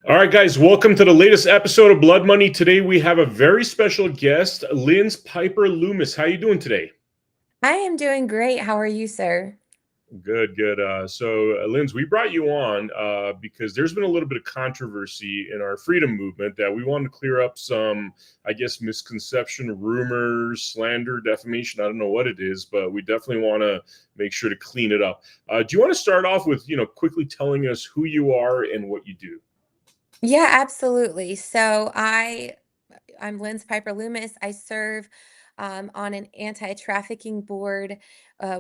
All right, guys, welcome to the latest episode of Blood Money. Today we have a very special guest, Lynz Loomis. How you doing today? I am doing great. How are you, sir? Good, good. Lynz, we brought you on because there's been a little bit of controversy in our freedom movement that we wanted to clear up some, I guess, misconception, rumors, slander, defamation. I don't know what it is, but we definitely want to make sure to clean it up. Do you want to start off with, quickly telling us who you are and what you do? Yeah, absolutely. I'm Lynz Loomis. I serve on an anti-trafficking board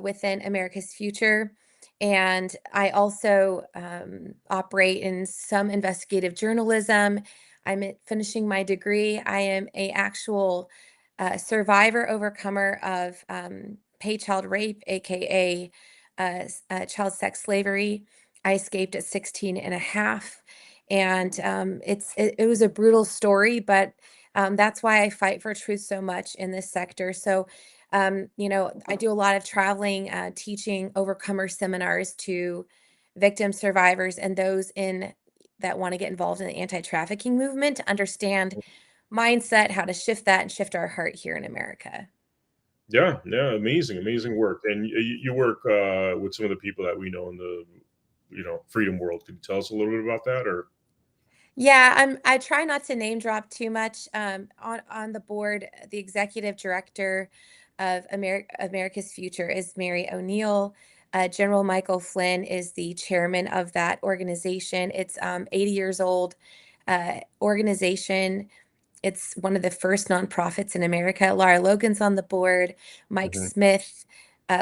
within America's Future, and I also operate in some investigative journalism. Finishing my degree. I am a actual survivor, overcomer of pay child rape, aka child sex slavery. I escaped at 16 and a half. And it was a brutal story, but that's why I fight for truth so much in this sector. So, I do a lot of traveling, teaching overcomer seminars to victims, survivors, and those in that want to get involved in the anti-trafficking movement to understand mindset, how to shift that and shift our heart here in America. Yeah, yeah, amazing, amazing work. And you work with some of the people that we know in the, freedom world. Could you tell us a little bit about that, or? Yeah, I try not to name drop too much. On the board, the executive director of America's Future is Mary O'Neill. General Michael Flynn is the chairman of that organization. It's 80 years old organization. It's one of the first nonprofits in America. Laura Logan's on the board, Mike Mhm. Smith,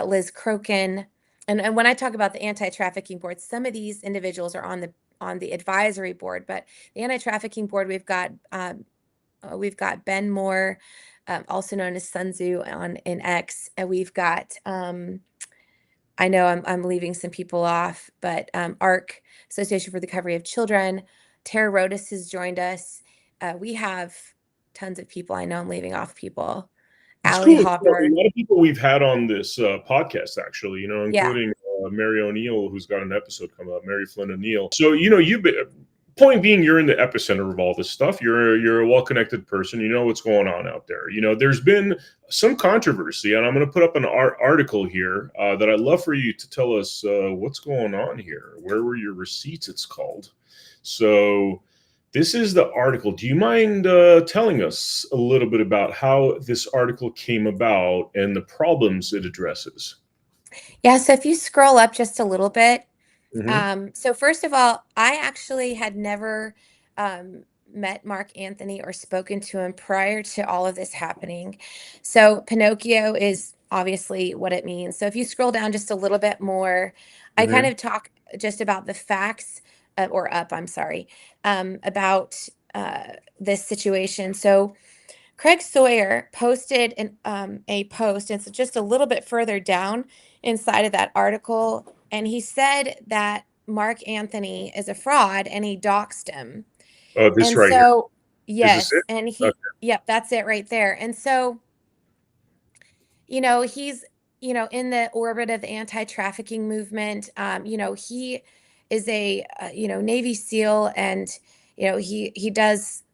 Liz Crokin. And when I talk about the anti-trafficking board, some of these individuals are on the advisory board, but the anti-trafficking board, we've got Ben Moore, also known as Sun Tzu on in X, and we've got I know I'm leaving some people off, but ARC, Association for the Recovery of Children, Tara Rodas has joined us. We have tons of people. I know I'm leaving off people. It's Allie cool. A Hopper. lot of people we've had on this podcast, actually, Yeah. including Mary O'Neill, who's got an episode coming up, Mary Flynn O'Neill. So, you've been, point being, you're in the epicenter of all this stuff. You're a well-connected person. You know what's going on out there. There's been some controversy, and I'm going to put up an article here that I'd love for you to tell us what's going on here. Where were your receipts? It's called. So, this is the article. Do you mind telling us a little bit about how this article came about and the problems it addresses? Yeah. So if you scroll up just a little bit, Hmm. so first of all, I actually had never met Mark Anthony or spoken to him prior to all of this happening. So Pinocchio is obviously what it means. So if you scroll down just a little bit more, I kind Hmm. of talk just about the facts, or up, I'm sorry, about this situation. So Craig Sawyer posted a post, and it's just a little bit further down inside of that article, and he said that Mark Anthony is a fraud and he doxed him. Oh, this And right here. so, Is this yes, it? and Okay. yep, that's it right there. And so, he's, in the orbit of the anti-trafficking movement. He is a, Navy SEAL, and, he does,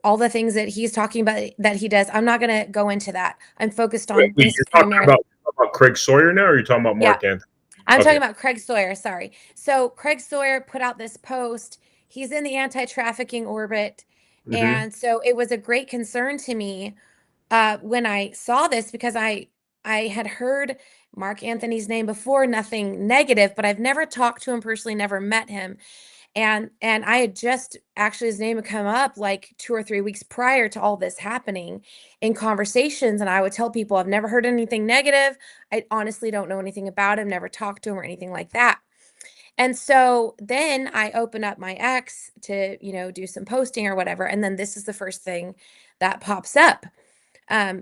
all the things that he's talking about that he does. I'm not going to go into that. I'm focused Wait, on wait, this you're primarily. talking about Craig Sawyer now, or are you talking about Yeah, Mark Anthony? I'm talking Okay. about Craig Sawyer. Sorry. So Craig Sawyer put out this post. He's in the anti-trafficking orbit. Hmm. And so it was a great concern to me when I saw this, because I had heard Mark Anthony's name before, nothing negative, but I've never talked to him personally, never met him. And I had just actually, his name had come up like 2 or 3 weeks prior to all this happening in conversations, and I would tell people I've never heard anything negative. I honestly don't know anything about him, never talked to him or anything like that. And so then I open up my X to, do some posting or whatever, and then this is the first thing that pops up,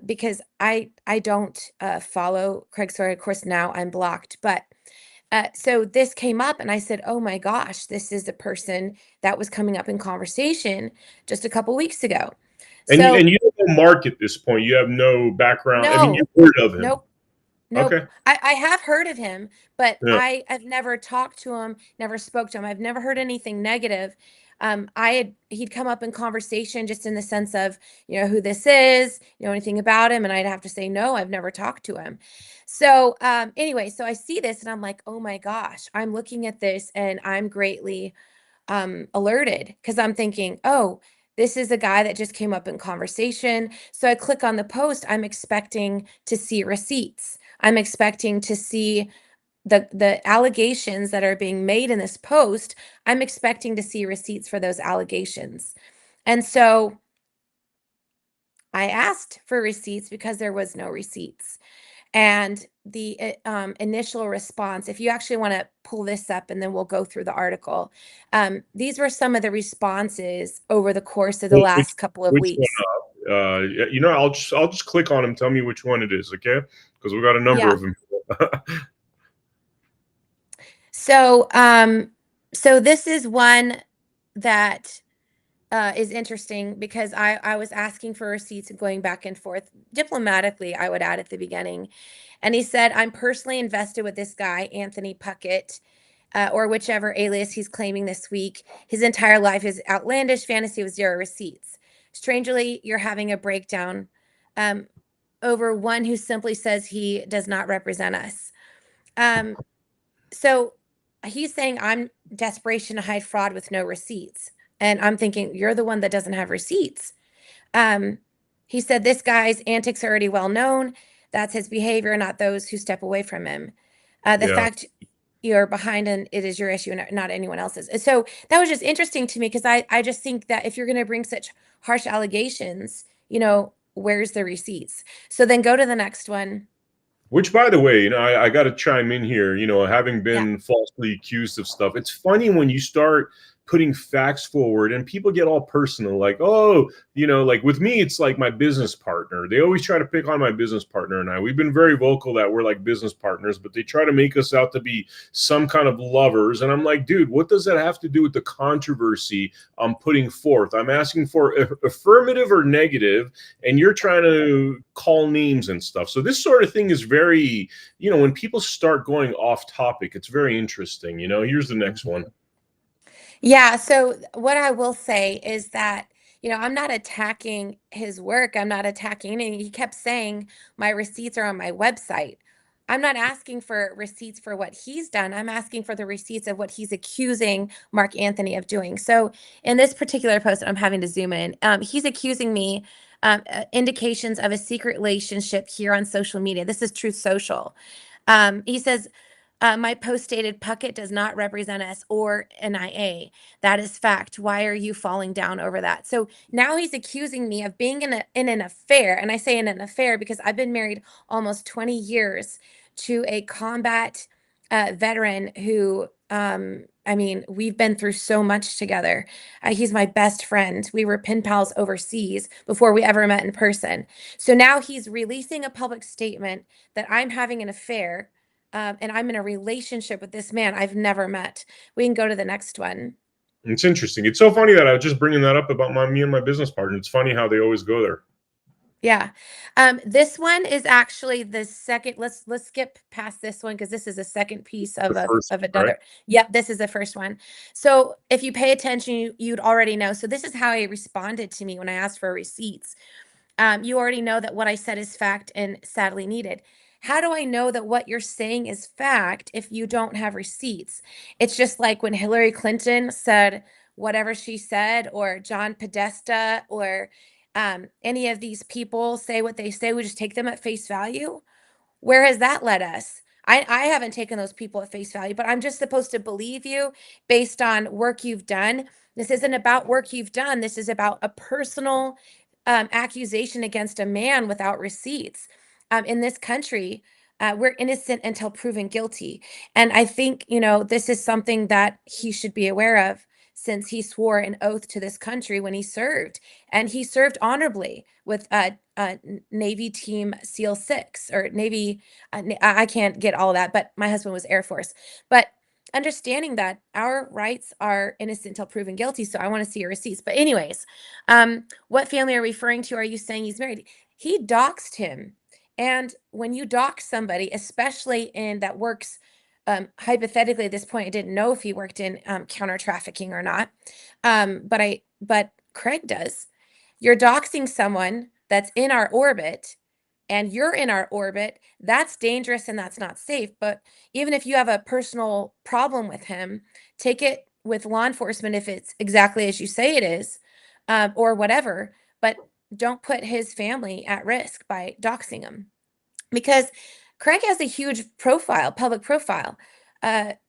because I don't follow Craig Sawyer. Of course, now I'm blocked, but so this came up, and I said, "Oh my gosh, this is the person that was coming up in conversation just a couple weeks ago." So And you don't know Mark at this point. You have no background. I mean, no, you've heard of him. nope, nope. Okay. I have heard of him, but Yeah. I have never talked to him, never spoke to him. I've never heard anything negative. he'd come up in conversation just in the sense of, who this is, anything about him, and I'd have to say, no, I've never talked to him. So anyway, so I see this and I'm like, oh my gosh, I'm looking at this and I'm greatly alerted because I'm thinking, oh, this is a guy that just came up in conversation. So I click on the post. I'm expecting to see receipts. I'm expecting to see the allegations that are being made in this post. I'm expecting to see receipts for those allegations. And so I asked for receipts because there was no receipts. And the initial response, if you actually want to pull this up and then we'll go through the article, these were some of the responses over the course of the last couple of Which one? weeks. I'll just click on him. Tell me which one it is, okay? Because we've got a number Yeah. of them. So, so this is one that is interesting because I was asking for receipts and going back and forth diplomatically, I would add at the beginning. And he said, I'm personally invested with this guy, Anthony Puckett, or whichever alias he's claiming this week. His entire life is outlandish fantasy with zero receipts. Strangely, you're having a breakdown over one who simply says he does not represent us. So he's saying I'm desperation to hide fraud with no receipts. And I'm thinking, you're the one that doesn't have receipts. Um, he said, this guy's antics are already well known. That's his behavior, not those who step away from him. The Yeah. fact you're behind and it is your issue and not anyone else's. So that was just interesting to me because I just think that if you're going to bring such harsh allegations, where's the receipts? So then go to the next one. Which, by the way, I got to chime in here. Having Yeah. been falsely accused of stuff, it's funny when you start putting facts forward and people get all personal, like, oh, like with me, it's like my business partner. They always try to pick on my business partner and I. We've been very vocal that we're like business partners, but they try to make us out to be some kind of lovers. And I'm like, dude, what does that have to do with the controversy I'm putting forth? I'm asking for affirmative or negative, and you're trying to call names and stuff. So this sort of thing is very, when people start going off topic, it's very interesting. Here's the next one. Yeah, so what I will say is that, I'm not attacking his work. I'm not attacking anything. He kept saying my receipts are on my website. I'm not asking for receipts for what he's done. I'm asking for the receipts of what he's accusing Mark Anthony of doing. So in this particular post, I'm having to zoom in. He's accusing me indications of a secret relationship here on social media. This is Truth Social. He says, my post stated Puckett does not represent us or NIA. That is fact. Why are you falling down over that? So now he's accusing me of being in an affair. And I say in an affair because I've been married almost 20 years to a combat veteran who, we've been through so much together. He's my best friend. We were pen pals overseas before we ever met in person. So now he's releasing a public statement that I'm having an affair, and I'm in a relationship with this man I've never met. We can go to the next one. It's interesting. It's so funny that I was just bringing that up about me and my business partner. It's funny how they always go there. Yeah. This one is actually the second. Let's skip past this one because this is a second piece The of first, right? another. Yep, this is the first one. So if you pay attention, you'd already know. So this is how he responded to me when I asked for receipts. You already know that what I said is fact and sadly needed. How do I know that what you're saying is fact if you don't have receipts? It's just like when Hillary Clinton said whatever she said, or John Podesta, or any of these people say what they say. We just take them at face value. Where has that led us? I haven't taken those people at face value, but I'm just supposed to believe you based on work you've done. This isn't about work you've done. This is about a personal accusation against a man without receipts. In this country, we're innocent until proven guilty. And I think, this is something that he should be aware of since he swore an oath to this country when he served. And he served honorably with Navy Team SEAL 6 or Navy. I can't get all of that, but my husband was Air Force. But understanding that our rights are innocent until proven guilty. So I want to see your receipts. But anyways, what family are you referring to? Are you saying he's married? He doxed him. And when you dox somebody, especially in that works hypothetically, at this point, I didn't know if he worked in counter trafficking or not. But Craig does. You're doxing someone that's in our orbit, and you're in our orbit. That's dangerous and that's not safe. But even if you have a personal problem with him, take it with law enforcement if it's exactly as you say it is, or whatever. But don't put his family at risk by doxing him, because Craig has a huge profile, public profile.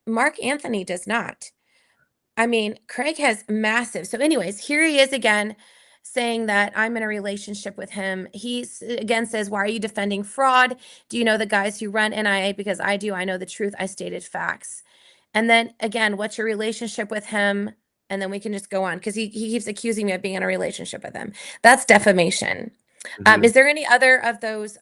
Mark Anthony does not. I mean, Craig has massive. So, anyways, here he is again saying that I'm in a relationship with him. He again says, "Why are you defending fraud? Do you know the guys who run NIA? Because I do. I know the truth. I stated facts." And then again, what's your relationship with him? And then we can just go on, because he keeps accusing me of being in a relationship with him. That's defamation. Mhm. Is there any other of those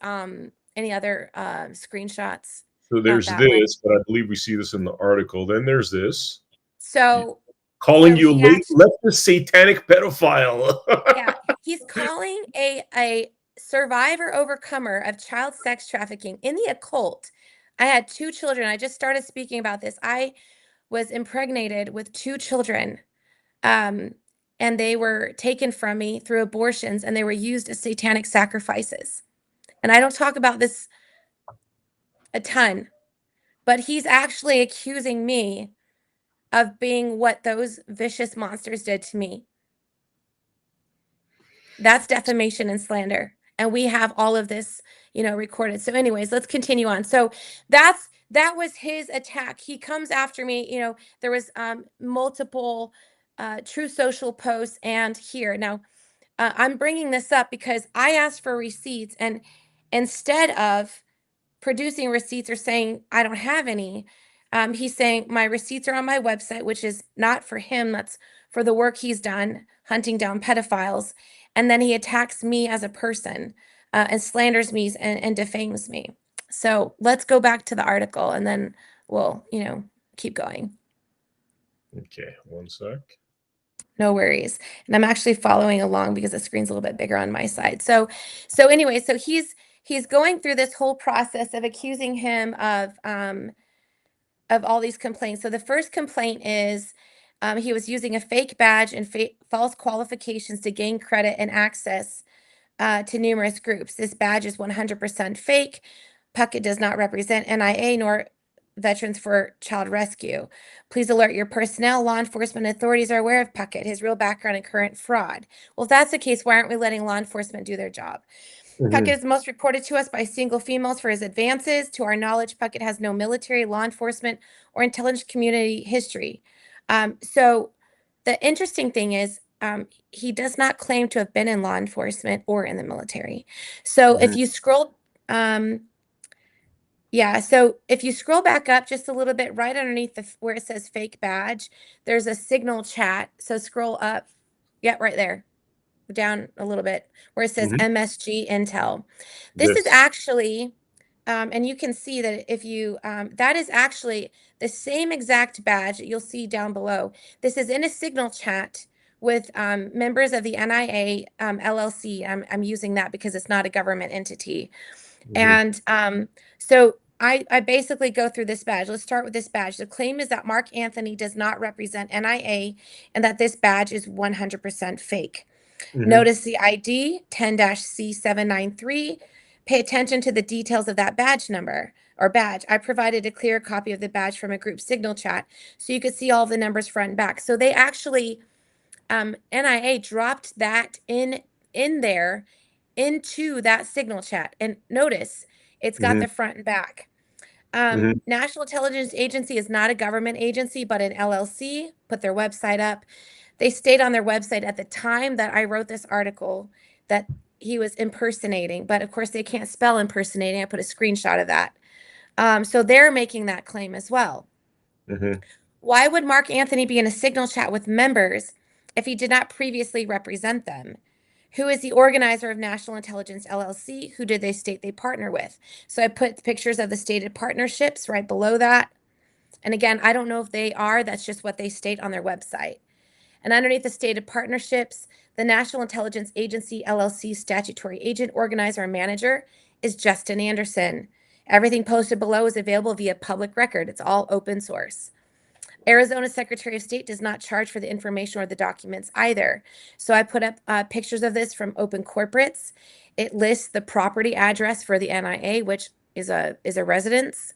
any other screenshots? So Not there's that one. this, but I believe we see this in the article. Then there's this. So Calling so you a he late actually, leftist satanic pedophile. yeah, he's calling a survivor overcomer of child sex trafficking in the occult. I had two children. I just started speaking about this. I was impregnated with two children. Um, and they were taken from me through abortions, and they were used as satanic sacrifices. And I don't talk about this a ton, but he's actually accusing me of being what those vicious monsters did to me. That's defamation and slander. And we have all of this, recorded. So, anyways, let's continue on. So that was his attack. He comes after me. There was multiple True Social posts and here. Now, I'm bringing this up because I asked for receipts, and instead of producing receipts or saying I don't have any, he's saying my receipts are on my website, which is not for him. That's for the work he's done hunting down pedophiles. And then he attacks me as a person, and slanders me and defames me. So let's go back to the article, and then we'll, keep going. Okay, one sec. No worries. And I'm actually following along because the screen's a little bit bigger on my side. So anyway, so he's going through this whole process of accusing him of all these complaints. So the first complaint is he was using a fake badge and false qualifications to gain credit and access to numerous groups. This badge is 100% fake. Puckett does not represent NIA nor Veterans for Child Rescue. Please alert your personnel. Law enforcement authorities are aware of Puckett, his real background, and current fraud. Well, if that's the case, why aren't we letting law enforcement do their job? Puckett is most reported to us by single females for his advances. To our knowledge, Puckett has no military, law enforcement, or intelligence community history. So the interesting thing is, he does not claim to have been in law enforcement or in the military. So if you scroll, so if you scroll back up just a little bit, right underneath where it says fake badge, there's a signal chat. So scroll up, right there, down a little bit, where it says Mhm. MSG Intel. This is This. actually, and you can see that if you, that is actually the same exact badge that you'll see down below. This is in a signal chat with members of the NIA LLC. I'm using that because it's not a government entity. Mhm. And so I basically go through this badge. Let's start with this badge. The claim is that Mark Anthony does not represent NIA and that this badge is 100% fake. Mhm. Notice the ID 10-C793. Pay attention to the details of that badge number or badge. I provided a clear copy of the badge from a group signal chat so you could see all of the numbers front and back. So they actually, NIA dropped that in there into that signal chat. And notice it's got Mhm. the front and back. Mhm. National Intelligence Agency is not a government agency, but an LLC. Put their website up. They stayed on their website at the time that I wrote this article that he was impersonating, but of course they can't spell impersonating. I put a screenshot of that. So they're making that claim as well. Mhm. Why would Mark Anthony be in a signal chat with members if he did not previously represent them? Who is the organizer of National Intelligence LLC? Who did they state they partner with? So I put pictures of the stated partnerships right below that. And again, I don't know if they are, that's just what they state on their website. And underneath the stated partnerships, the National Intelligence Agency LLC statutory agent, organizer, and manager is Justin Anderson. Everything posted below is available via public record. It's all open source. Arizona Secretary of State does not charge for the information or the documents either. So I put up pictures of this from Open Corporates. It lists the property address for the NIA, which is a residence.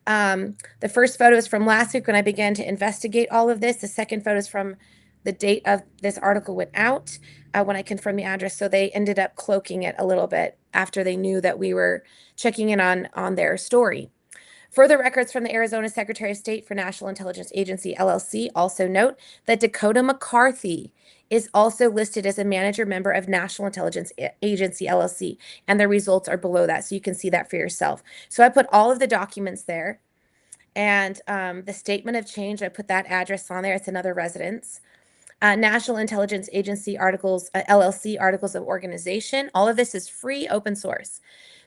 The first photo is from last week when I began to investigate all of this. The second photo is from the date of this article went out when I confirmed the address. So they ended up cloaking it a little bit after they knew that we were checking in on their story. Further records from the Arizona Secretary of State for National Intelligence Agency, LLC, also note that Dakota McCarthy is also listed as a manager member of National Intelligence Agency, LLC, and the results are below that, so you can see that for yourself. So I put all of the documents there, and the statement of change, I put that address on there. It's another residence. National Intelligence Agency articles, LLC articles of organization. All of this is free, open source.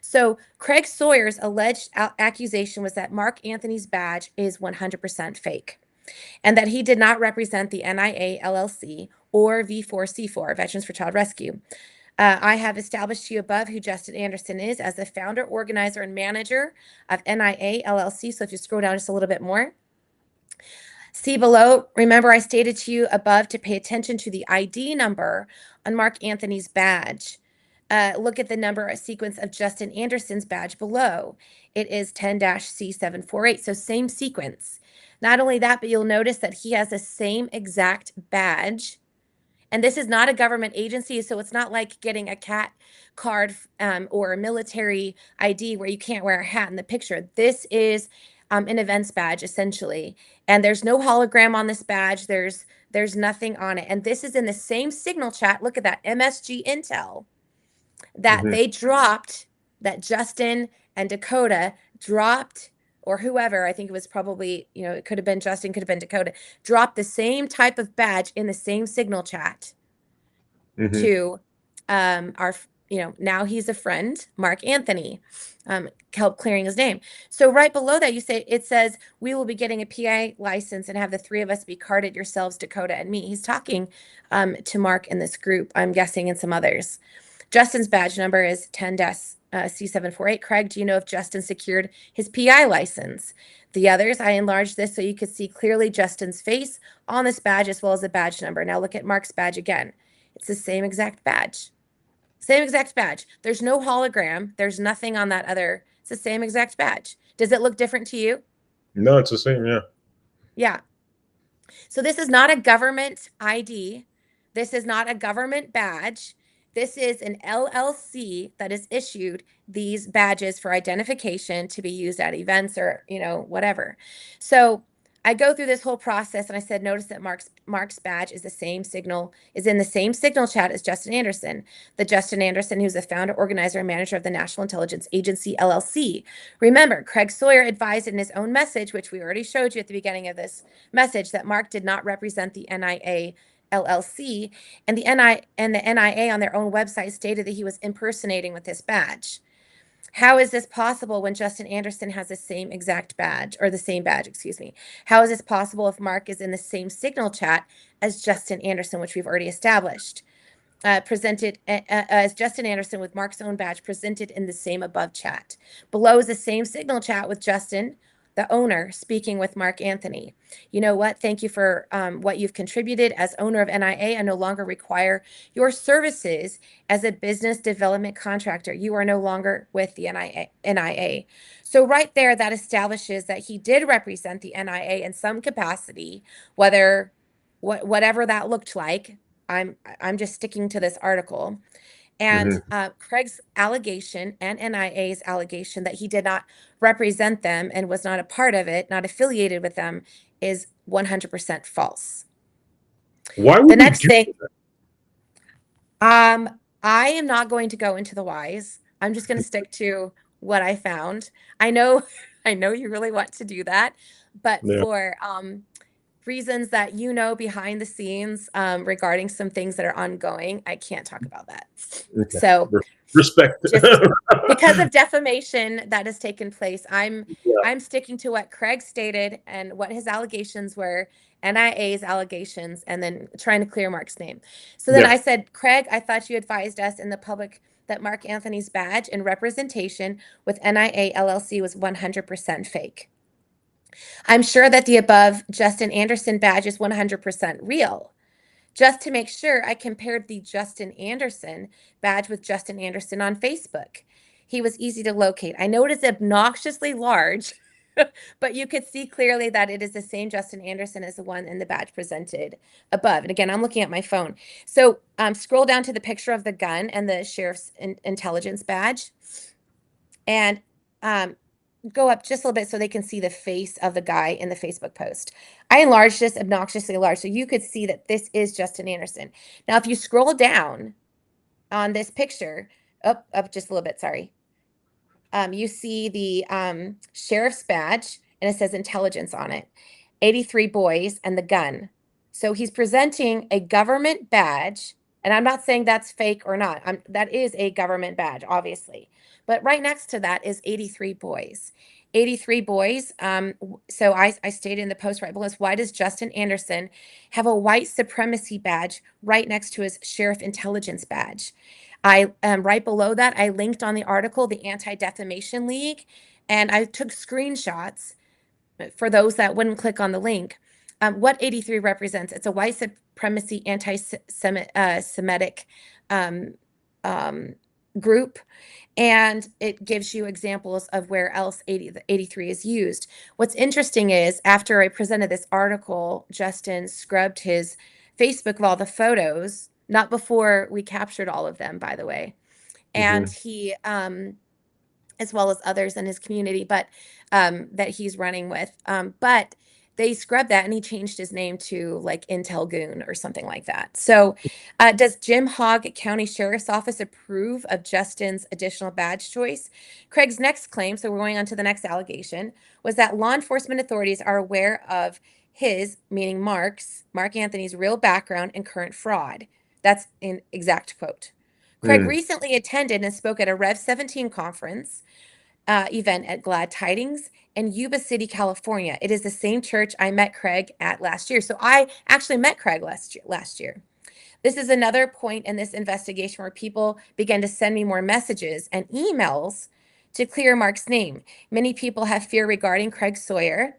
So Craig Sawyer's alleged accusation was that Mark Anthony's badge is 100% fake and that he did not represent the NIA, LLC, or V4C4, Veterans for Child Rescue. I have established to you above who Justin Anderson is as the founder, organizer, and manager of NIA, LLC. So if you scroll down just a little bit more, see below, remember I stated to you above to pay attention to the ID number on Mark Anthony's badge. Look at the number sequence of Justin Anderson's badge below. It is 10-C748, so same sequence. Not only that, but you'll notice that he has the same exact badge. And this is not a government agency, so it's not like getting a CAT card or a military ID where you can't wear a hat in the picture. This is an events badge, essentially. And there's no hologram on this badge. There's nothing on it. And this is in the same signal chat. Look at that, MSG Intel, that they dropped, that Justin and Dakota dropped, or whoever, I think it was probably, it could have been Justin, could have been Dakota, dropped the same type of badge in the same signal chat to our, now he's a friend, Mark Anthony, help clearing his name. So right below that, it says, we will be getting a PI license and have the three of us be carded, yourselves, Dakota, and me. He's talking to Mark in this group, I'm guessing, and some others. Justin's badge number is 10-C748. Craig, do you know if Justin secured his PI license? The others, I enlarged this so you could see clearly Justin's face on this badge as well as the badge number. Now look at Mark's badge again. It's the same exact badge. Same exact badge. There's no hologram. There's nothing on that other. It's the same exact badge. Does it look different to you? No, it's the same, yeah. Yeah. So this is not a government ID. This is not a government badge. This is an LLC that has issued these badges for identification to be used at events or, whatever. So I go through this whole process and I said, notice that Mark's badge is in the same signal chat as Justin Anderson, the Justin Anderson who's the founder, organizer, and manager of the National Intelligence Agency, LLC. Remember, Craig Sawyer advised in his own message, which we already showed you at the beginning of this message, that Mark did not represent the NIA, LLC, and the NIA on their own website stated that he was impersonating with this badge. How is this possible when Justin Anderson has the same exact badge, or the same badge, excuse me? How is this possible if Mark is in the same signal chat as Justin Anderson, which we've already established? Presented as Justin Anderson with Mark's own badge presented in the same above chat. Below is the same signal chat with Justin, the owner, speaking with Mark Anthony. You know what? Thank you for what you've contributed. As owner of NIA, I no longer require your services as a business development contractor. You are no longer with the NIA. So right there, that establishes that he did represent the NIA in some capacity, whatever that looked like. I'm just sticking to this article. And Craig's allegation and NIA's allegation that he did not represent them and was not a part of it, not affiliated with them, is 100% false. Why would the next you do thing, I am not going to go into the whys. I'm just going to stick to what I found. I know you really want to do that, but for reasons that behind the scenes regarding some things that are ongoing, I can't talk about that. Okay. So respect. just because of defamation that has taken place, I'm sticking to what Craig stated and what his allegations were, NIA's allegations, and then trying to clear Mark's name. So then I said, Craig, I thought you advised us in the public that Mark Anthony's badge and representation with NIA LLC was 100% fake. I'm sure that the above Justin Anderson badge is 100% real. Just to make sure, I compared the Justin Anderson badge with Justin Anderson on Facebook. He was easy to locate. I know it is obnoxiously large, but you could see clearly that it is the same Justin Anderson as the one in the badge presented above. And again, I'm looking at my phone. So scroll down to the picture of the gun and the sheriff's intelligence badge, and go up just a little bit so they can see the face of the guy in the Facebook post. I enlarged this obnoxiously large so you could see that this is Justin Anderson. Now, if you scroll down on this picture, up just a little bit, sorry, you see the sheriff's badge, and it says intelligence on it, 83 boys, and the gun. So he's presenting a government badge, and I'm not saying that's fake or not. That is a government badge, obviously. But right next to that is 83 boys. 83 boys. So I stated in the post right below this, why does Justin Anderson have a white supremacy badge right next to his sheriff intelligence badge? I right below that, I linked on the article, the Anti-Defamation League, and I took screenshots for those that wouldn't click on the link. What 83 represents? It's a white supremacy anti-Semitic group, and it gives you examples of where else 83 is used. What's interesting is after I presented this article, Justin scrubbed his Facebook of all the photos, not before we captured all of them, by the way. And he, as well as others in his community, but that he's running with. But they scrubbed that and he changed his name to like Intel Goon or something like that. So does Jim Hogg County Sheriff's Office approve of Justin's additional badge choice? Craig's next claim, so we're going on to the next allegation, was that law enforcement authorities are aware of his, meaning Mark Anthony's real background and current fraud. That's an exact quote. Craig recently attended and spoke at a Rev 17 conference event at Glad Tidings in Yuba City, California. It is the same church I met Craig at last year. So I actually met Craig last year. This is another point in this investigation where people began to send me more messages and emails to clear Mark's name. Many people have fear regarding Craig Sawyer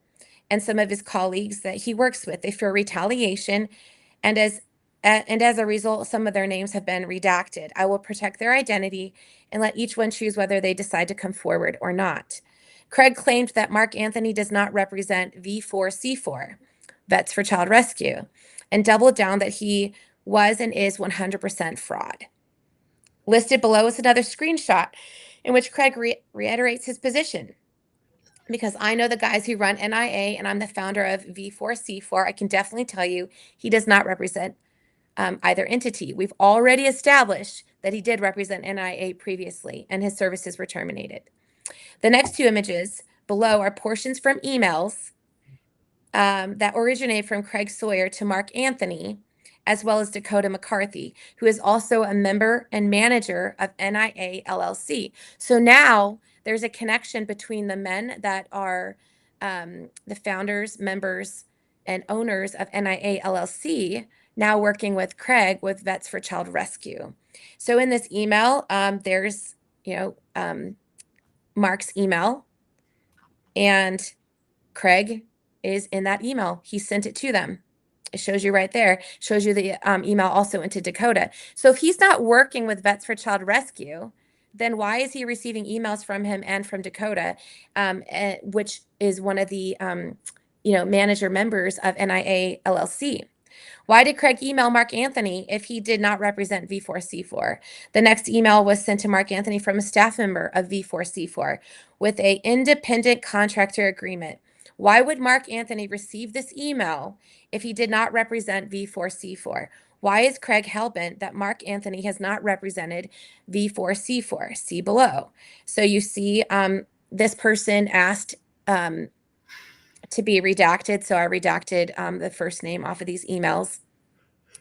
and some of his colleagues that he works with. They fear retaliation, and as a result, some of their names have been redacted. I will protect their identity and let each one choose whether they decide to come forward or not. Craig claimed that Mark Anthony does not represent V4C4, Vets for Child Rescue, and doubled down that he was and is 100% fraud. Listed below is another screenshot in which Craig reiterates his position. Because I know the guys who run NIA and I'm the founder of V4C4, I can definitely tell you he does not represent either entity. We've already established that he did represent NIA previously and his services were terminated. The next two images below are portions from emails that originate from Craig Sawyer to Mark Anthony, as well as Dakota McCarthy, who is also a member and manager of NIA LLC. So now there's a connection between the men that are the founders, members, and owners of NIA LLC, now working with Craig with Vets for Child Rescue. So in this email, there's, Mark's email, and Craig is in that email. He sent it to them. It shows you right there. Shows you the email also into Dakota. So if he's not working with Vets for Child Rescue, then why is he receiving emails from him and from Dakota, which is one of the manager members of NIA LLC? Why did Craig email Mark Anthony if he did not represent V4C4? The next email was sent to Mark Anthony from a staff member of V4C4 with an independent contractor agreement. Why would Mark Anthony receive this email if he did not represent V4C4? Why is Craig hellbent that Mark Anthony has not represented V4C4? See below. So you see this person asked to be redacted. So I redacted the first name off of these emails.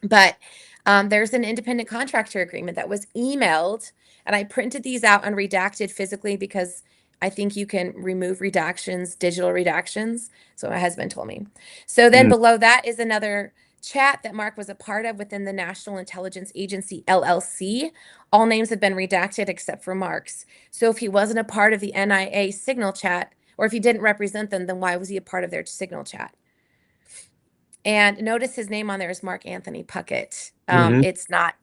But there's an independent contractor agreement that was emailed, and I printed these out unredacted physically because I think you can remove redactions, digital redactions. So my husband told me. So then below that is another chat that Mark was a part of within the National Intelligence Agency, LLC, all names have been redacted except for Mark's. So if he wasn't a part of the NIA signal chat, or if he didn't represent them, then why was he a part of their signal chat? And notice his name on there is Mark Anthony Puckett. Hmm. It's not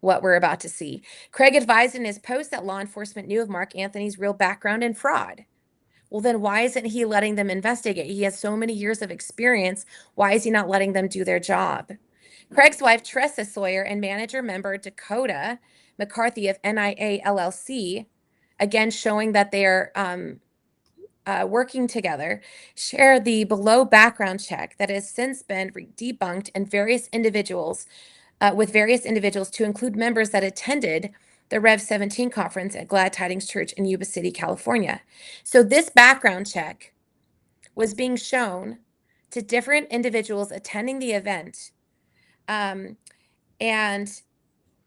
what we're about to see. Craig advised in his post that law enforcement knew of Mark Anthony's real background in fraud. Well, then why isn't he letting them investigate? He has so many years of experience. Why is he not letting them do their job? Craig's wife, Tressa Sawyer, and manager member Dakota McCarthy of NIA LLC, again showing that they're working together, share the below background check that has since been debunked and various individuals with various individuals to include members that attended the Rev 17 conference at Glad Tidings Church in Yuba City, California. So this background check was being shown to different individuals attending the event. And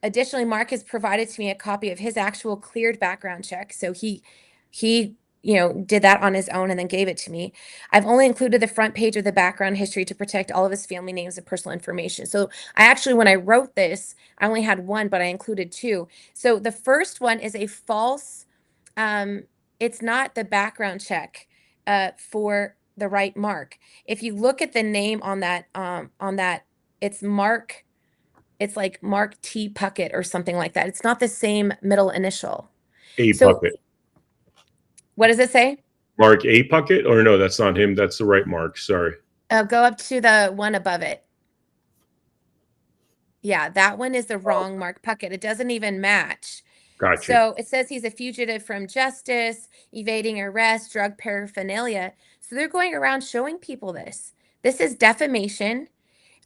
additionally, Mark has provided to me a copy of his actual cleared background check. So he did that on his own and then gave it to me. I've only included the front page of the background history to protect all of his family names and personal information. So I actually, when I wrote this, I only had one, but I included two. So the first one is a false, it's not the background check for the right Mark. If you look at the name on that, it's Mark, it's like Mark T. Puckett or something like that. It's not the same middle initial. A So Puckett. what does it say? Mark A. Puckett? Or no, that's not him. That's the right Mark. Sorry. Go up to the one above it. Yeah, that one is the wrong Mark Puckett. It doesn't even match. Got you. So it says he's a fugitive from justice, evading arrest, drug paraphernalia. So they're going around showing people this. This is defamation.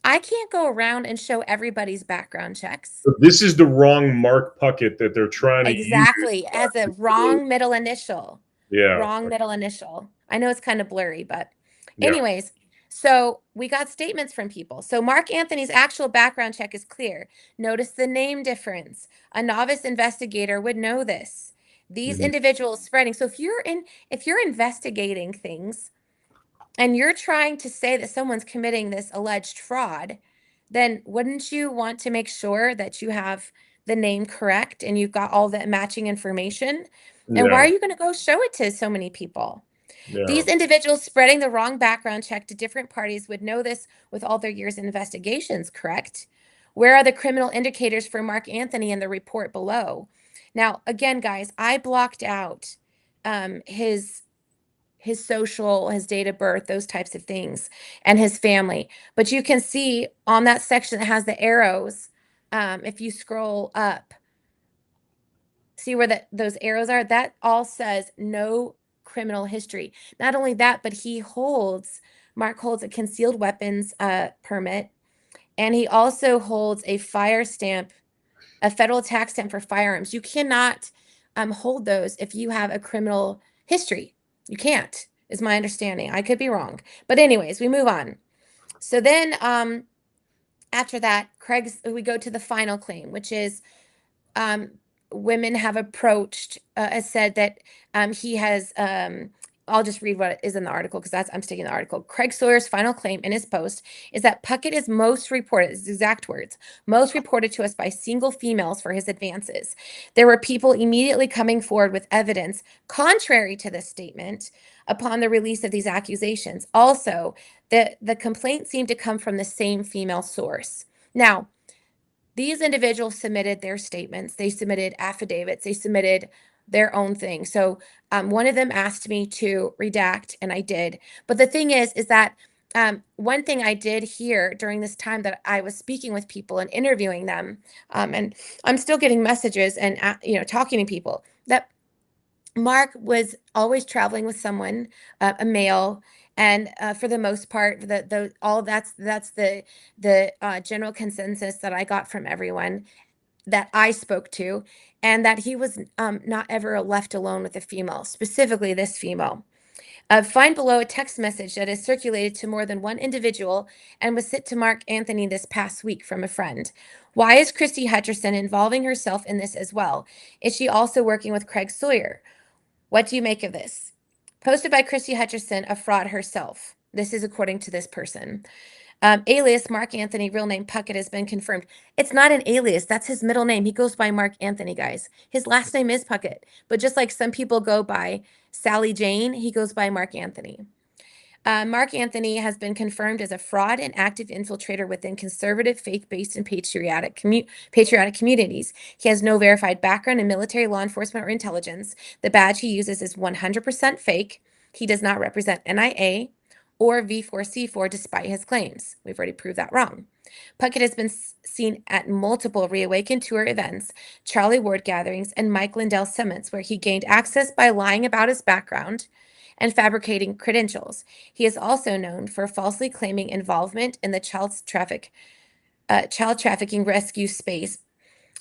I can't go around and show everybody's background checks. So this is the wrong Mark Puckett that they're trying to use. Exactly, as a wrong middle initial. Yeah. Wrong middle initial. I know it's kind of blurry, but Yeah. anyways, so we got statements from people. So Mark Anthony's actual background check is clear. Notice the name difference. A novice investigator would know this. These Mhm. individuals spreading. So if you're investigating things and you're trying to say that someone's committing this alleged fraud, then wouldn't you want to make sure that you have the name correct and you've got all the matching information? And why Yeah. are you going to go show it to so many people? Yeah. These individuals spreading the wrong background check to different parties would know this with all their years in investigations, correct? Where are the criminal indicators for Mark Anthony in the report below? Now, again, guys, I blocked out his social, his date of birth, those types of things, and his family. But you can see on that section that has the arrows, if you scroll up, see where those arrows are? That all says no criminal history. Not only that, but Mark holds a concealed weapons permit, and he also holds a fire stamp, a federal tax stamp for firearms. You cannot hold those if you have a criminal history. You can't, is my understanding. I could be wrong. But anyways, we move on. So then after that, we go to the final claim, which is women have approached, said that he has, I'll just read what is in the article because I'm sticking the article. Craig Sawyer's final claim in his post is that Puckett is most reported, his exact words, most reported to us by single females for his advances. There were people immediately coming forward with evidence contrary to this statement upon the release of these accusations. Also, the complaint seemed to come from the same female source. Now, these individuals submitted their statements, they submitted affidavits, they submitted their own thing. So one of them asked me to redact, and I did. But the thing is that one thing I did here during this time that I was speaking with people and interviewing them, and I'm still getting messages and talking to people, that Mark was always traveling with someone, a male, and for the most part, that's the general consensus that I got from everyone that I spoke to, and that he was not ever left alone with a female, specifically this female. Find below a text message that is circulated to more than one individual and was sent to Mark Anthony this past week from a friend. Why is Christy Hutcherson involving herself in this as well? Is she also working with Craig Sawyer? What do you make of this? Posted by Christy Hutcherson, a fraud herself. This is according to this person. Alias Mark Anthony, real name Puckett, has been confirmed. It's not an alias. That's his middle name. He goes by Mark Anthony, guys. His last name is Puckett. But just like some people go by Sally Jane, he goes by Mark Anthony. Mark Anthony has been confirmed as a fraud and active infiltrator within conservative, faith-based, and patriotic communities. He has no verified background in military, law enforcement, or intelligence. The badge he uses is 100% fake. He does not represent NIA or V4C4 despite his claims. We've already proved that wrong. Puckett has been seen at multiple Reawaken Tour events, Charlie Ward gatherings, and Mike Lindell summits, where he gained access by lying about his background and fabricating credentials. He is also known for falsely claiming involvement in the child trafficking rescue space,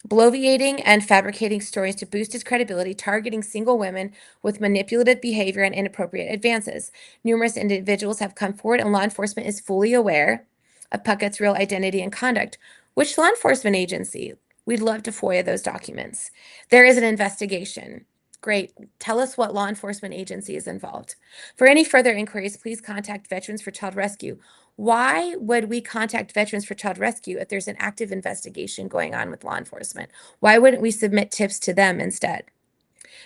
bloviating and fabricating stories to boost his credibility, targeting single women with manipulative behavior and inappropriate advances. Numerous individuals have come forward, and law enforcement is fully aware of Puckett's real identity and conduct. Which law enforcement agency? We'd love to FOIA those documents. There is an investigation. Great. Tell us what law enforcement agency is involved. For any further inquiries, please contact Veterans for Child Rescue. Why would we contact Veterans for Child Rescue if there's an active investigation going on with law enforcement? Why wouldn't we submit tips to them instead?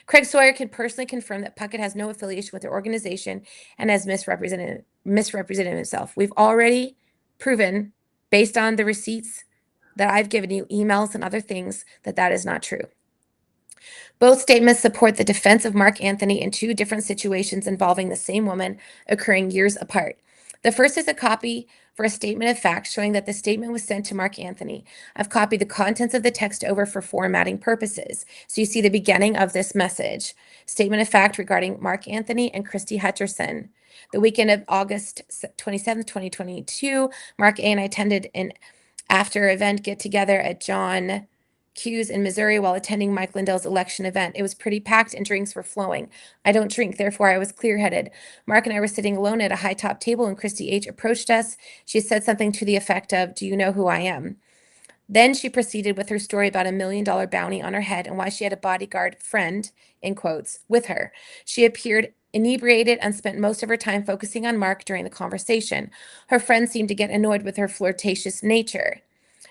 Craig Sawyer can personally confirm that Puckett has no affiliation with the organization and has misrepresented himself. We've already proven, based on the receipts that I've given you, emails and other things, that that is not true. Both statements support the defense of Mark Anthony in two different situations involving the same woman occurring years apart. The first is a copy for a statement of fact showing that the statement was sent to Mark Anthony. I've copied the contents of the text over for formatting purposes. So you see the beginning of this message. Statement of fact regarding Mark Anthony and Christy Hutcherson. The weekend of August 27th, 2022, Mark A. and I attended an after event get together at John Q's in Missouri while attending Mike Lindell's election event. It was pretty packed and drinks were flowing. I don't drink, therefore I was clear-headed. Mark and I were sitting alone at a high-top table and Christy H. approached us. She said something to the effect of, "Do you know who I am?" Then she proceeded with her story about $1 million bounty on her head and why she had a bodyguard friend, in quotes, with her. She appeared inebriated and spent most of her time focusing on Mark during the conversation. Her friend seemed to get annoyed with her flirtatious nature.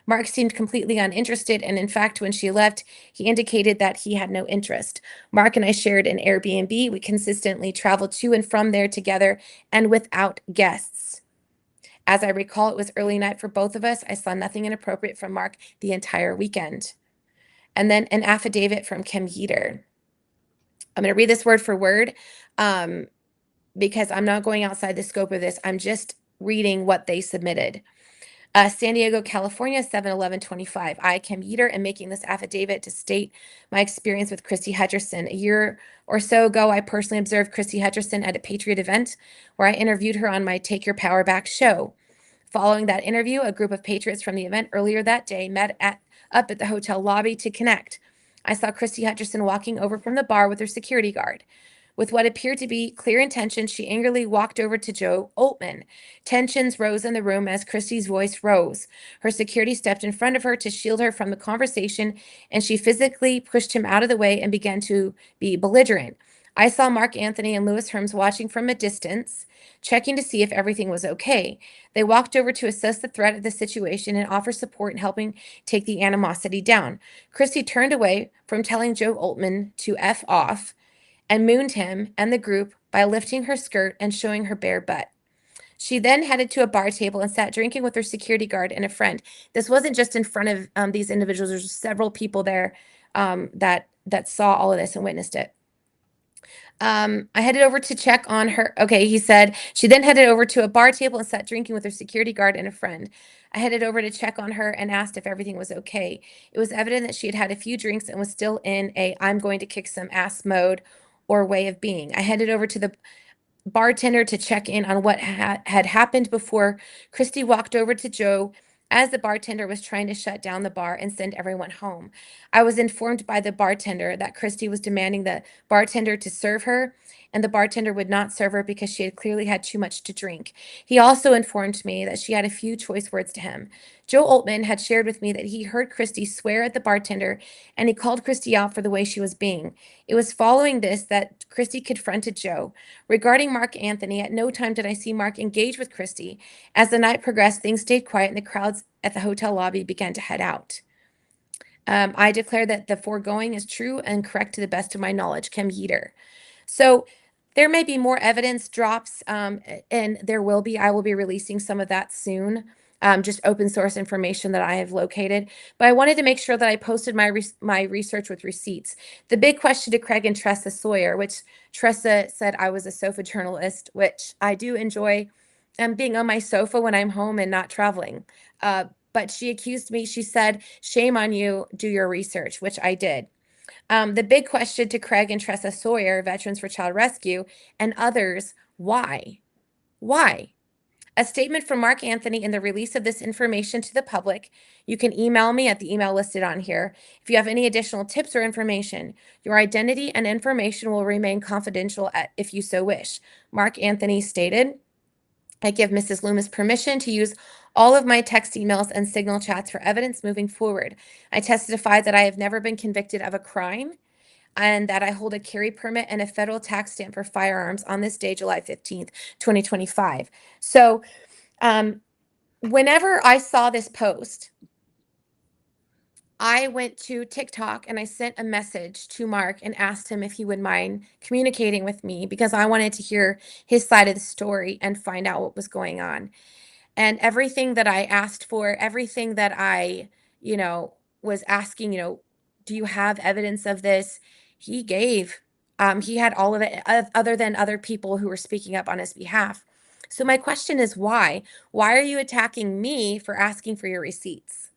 Mark seemed completely uninterested, and in fact, when she left, he indicated that he had no interest. Mark and I shared an Airbnb. We consistently traveled to and from there together and without guests. As I recall, it was early night for both of us. I saw nothing inappropriate from Mark the entire weekend. And then an affidavit from Kim Yeater. I'm going to read this word for word because I'm not going outside the scope of this. I'm just reading what they submitted. San Diego, California, 7/11/25. I, Kim Yeater, am making this affidavit to state my experience with Christy Hutcherson. A year or so ago, I personally observed Christy Hutcherson at a Patriot event where I interviewed her on my Take Your Power Back show. Following that interview, a group of Patriots from the event earlier that day met up at the hotel lobby to connect. I saw Christy Hutcherson walking over from the bar with her security guard. With what appeared to be clear intention, she angrily walked over to Joe Altman. Tensions rose in the room as Christy's voice rose. Her security stepped in front of her to shield her from the conversation, and she physically pushed him out of the way and began to be belligerent. I saw Mark Anthony and Louis Herms watching from a distance, checking to see if everything was okay. They walked over to assess the threat of the situation and offer support in helping take the animosity down. Christy turned away from telling Joe Altman to F off and mooned him and the group by lifting her skirt and showing her bare butt. She then headed to a bar table and sat drinking with her security guard and a friend. This wasn't just in front of these individuals. There's several people there that saw all of this and witnessed it. I headed over to check on her. Okay, he said she then headed over to a bar table and sat drinking with her security guard and a friend. I headed over to check on her and asked if everything was okay. It was evident that she had had a few drinks and was still in a I'm going to kick some ass mode or way of being. I headed over to the bartender to check in on what had happened before Christy walked over to Joe as the bartender was trying to shut down the bar and send everyone home. I was informed by the bartender that Christy was demanding the bartender to serve her and the bartender would not serve her because she had clearly had too much to drink. He also informed me that she had a few choice words to him. Joe Altman had shared with me that he heard Christy swear at the bartender, and he called Christy out for the way she was being. It was following this that Christy confronted Joe. Regarding Mark Anthony, at no time did I see Mark engage with Christy. As the night progressed, things stayed quiet and the crowds at the hotel lobby began to head out. I declare that the foregoing is true and correct to the best of my knowledge. Kim Yeater. So there may be more evidence drops, and there will be. I will be releasing some of that soon. Just open source information that I have located. But I wanted to make sure that I posted my research with receipts. The big question to Craig and Tressa Sawyer, which Tressa said I was a sofa journalist, which I do enjoy being on my sofa when I'm home and not traveling. But she accused me. She said, "Shame on you. Do your research," which I did. The big question to Craig and Tressa Sawyer, Veterans for Child Rescue, and others, why? Why? A statement from Mark Anthony in the release of this information to the public. You can email me at the email listed on here. If you have any additional tips or information, your identity and information will remain confidential if you so wish. Mark Anthony stated, I give Mrs. Loomis permission to use all of my text emails and signal chats for evidence moving forward. I testify that I have never been convicted of a crime and that I hold a carry permit and a federal tax stamp for firearms on this day, July 15th, 2025. So whenever I saw this post, I went to TikTok and I sent a message to Mark and asked him if he would mind communicating with me because I wanted to hear his side of the story and find out what was going on. And everything that I asked for, everything that I, was asking, do you have evidence of this? He gave. He had all of it, other than other people who were speaking up on his behalf. So my question is why? Why are you attacking me for asking for your receipts?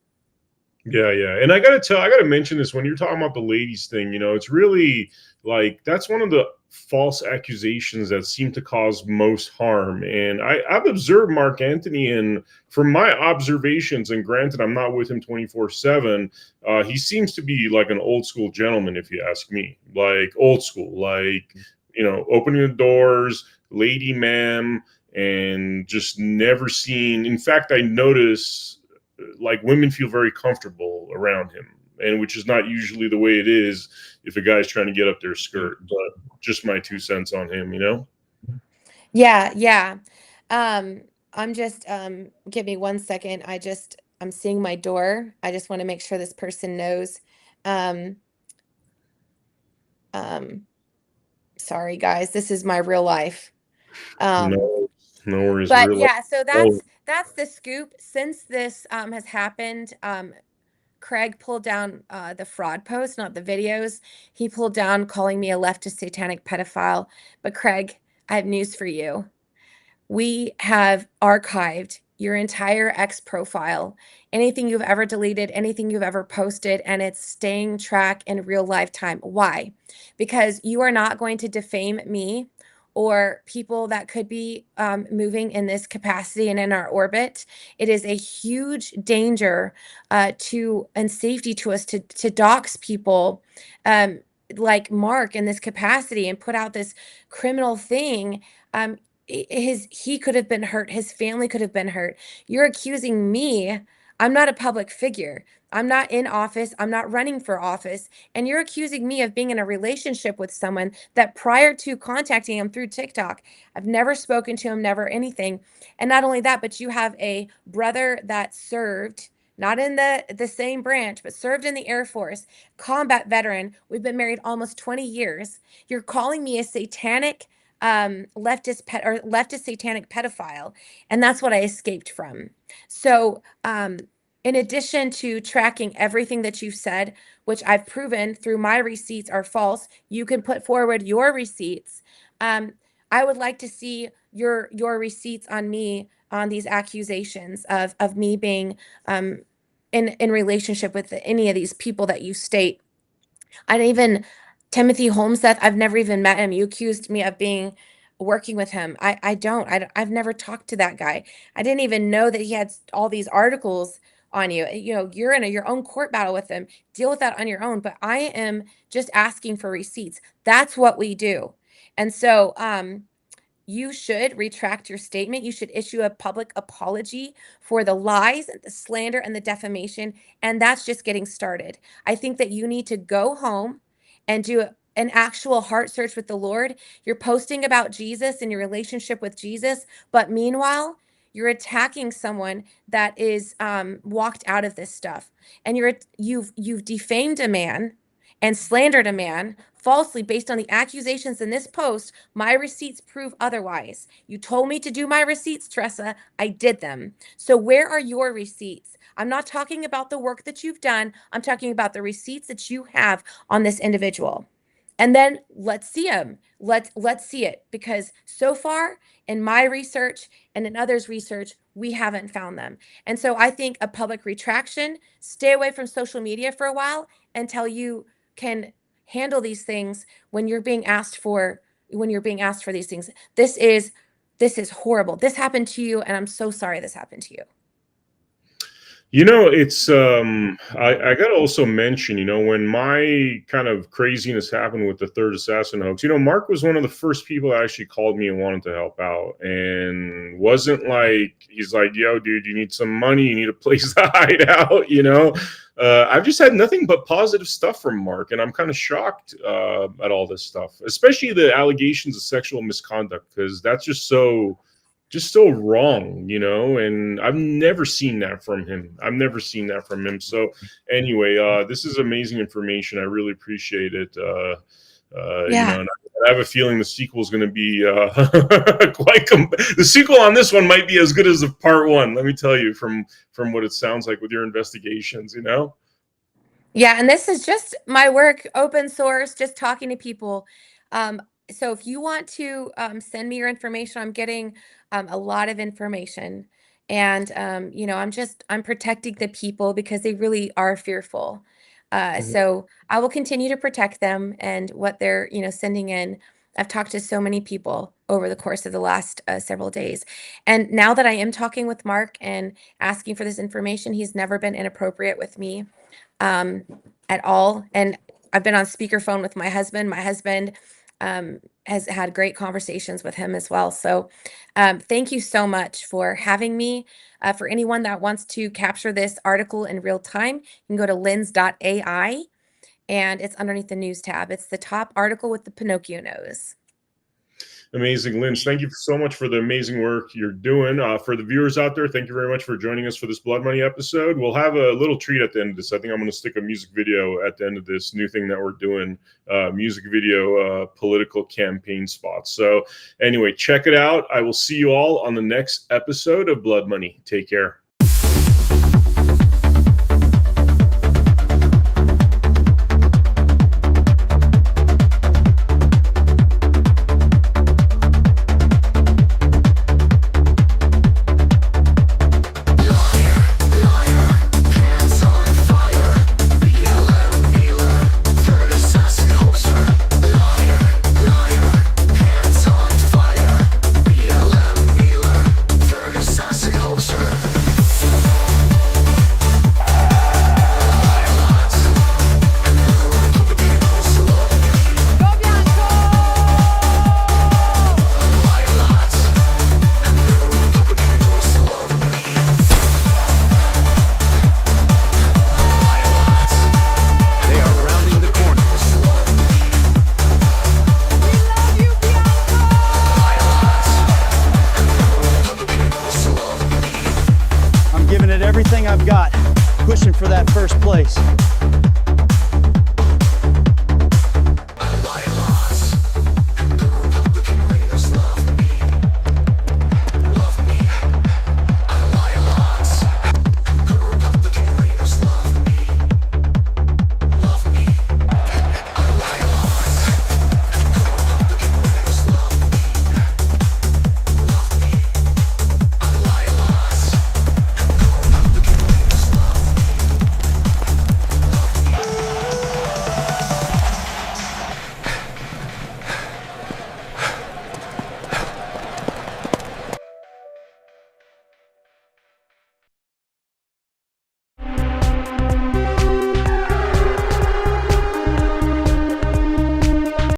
Yeah, yeah. And I gotta mention this when you're talking about the ladies thing, it's really like that's one of the false accusations that seem to cause most harm. And I've observed Mark Anthony, and from my observations, and granted, I'm not with him 24/7, he seems to be like an old school gentleman, if you ask me. Like old school, like, opening the doors, lady ma'am, and just never seen. In fact, I notice like women feel very comfortable around him, and which is not usually the way it is if a guy's trying to get up their skirt. But just my 2 cents on him. Yeah, yeah. I'm just give me 1 second. I'm seeing my door. I just want to make sure this person knows. Um, um, sorry guys, this is my real life. Um, No, no worries. but Real life. yeah, so Oh, that's the scoop. Since this has happened, Craig pulled down the fraud post, not the videos. He pulled down calling me a leftist satanic pedophile. But Craig, I have news for you. We have archived your entire X profile, anything you've ever deleted, anything you've ever posted, and it's staying track in real life time. Why? Because you are not going to defame me or people that could be moving in this capacity and in our orbit. It is a huge danger to and safety to us to dox people like Mark in this capacity and put out this criminal thing. He could have been hurt, his family could have been hurt. You're accusing me. I'm not a public figure. I'm not in office. I'm not running for office. And you're accusing me of being in a relationship with someone that prior to contacting him through TikTok, I've never spoken to him, never anything. And not only that, but you have a brother that served, not in the same branch, but served in the Air Force, combat veteran. We've been married almost 20 years. You're calling me a satanic leftist satanic pedophile, and that's what I escaped from. So in addition to tracking everything that you've said, which I've proven through my receipts are false, you can put forward your receipts. I would like to see your receipts on me on these accusations of me being in relationship with any of these people that you state. I don't even Timothy Holmseth, I've never even met him. You accused me of being working with him. I don't. I've never talked to that guy. I didn't even know that he had all these articles on you. You're in your own court battle with him. Deal with that on your own. But I am just asking for receipts. That's what we do. And so, you should retract your statement. You should issue a public apology for the lies, and the slander, and the defamation. And that's just getting started. I think that you need to go home and do an actual heart search with the Lord. You're posting about Jesus and your relationship with Jesus, but meanwhile, you're attacking someone that is walked out of this stuff, and you've defamed a man and slandered a man falsely based on the accusations in this post. My receipts prove otherwise. You told me to do my receipts, Tressa. I did them. So where are your receipts? I'm not talking about the work that you've done. I'm talking about the receipts that you have on this individual. And then let's see them. Let's see it, because so far in my research and in others' research, we haven't found them. And so I think a public retraction, stay away from social media for a while until you can handle these things when you're being asked for these things. This is horrible. This happened to you, and I'm so sorry this happened to you. It's I gotta also mention, when my kind of craziness happened with the third assassin hoax, Mark was one of the first people that actually called me and wanted to help out, and wasn't like, he's like, yo, dude, you need some money, you need a place to hide out, I've just had nothing but positive stuff from Mark, and I'm kind of shocked at all this stuff, especially the allegations of sexual misconduct, because that's just so wrong, and I've never seen that from him. So anyway, this is amazing information. I really appreciate it. Yeah. And I have a feeling the sequel is going to be the sequel on this one might be as good as the part one. Let me tell you, from what it sounds like with your investigations, Yeah, and this is just my work, open source, just talking to people. So if you want to send me your information, I'm getting a lot of information. And, I'm protecting the people because they really are fearful. So I will continue to protect them and what they're, sending in. I've talked to so many people over the course of the last several days. And now that I am talking with Mark and asking for this information, he's never been inappropriate with me um, at all. And I've been on speakerphone with my husband. My husband has had great conversations with him as well. So thank you so much for having me. For anyone that wants to capture this article in real time, you can go to lynz.ai, and it's underneath the news tab. It's the top article with the Pinocchio nose. Amazing, Lynz. Thank you so much for the amazing work you're doing. For the viewers out there, thank you very much for joining us for this Blood Money episode. We'll have a little treat at the end of this. I think I'm going to stick a music video at the end of this new thing that we're doing, music video, political campaign spots. So anyway, check it out. I will see you all on the next episode of Blood Money. Take care.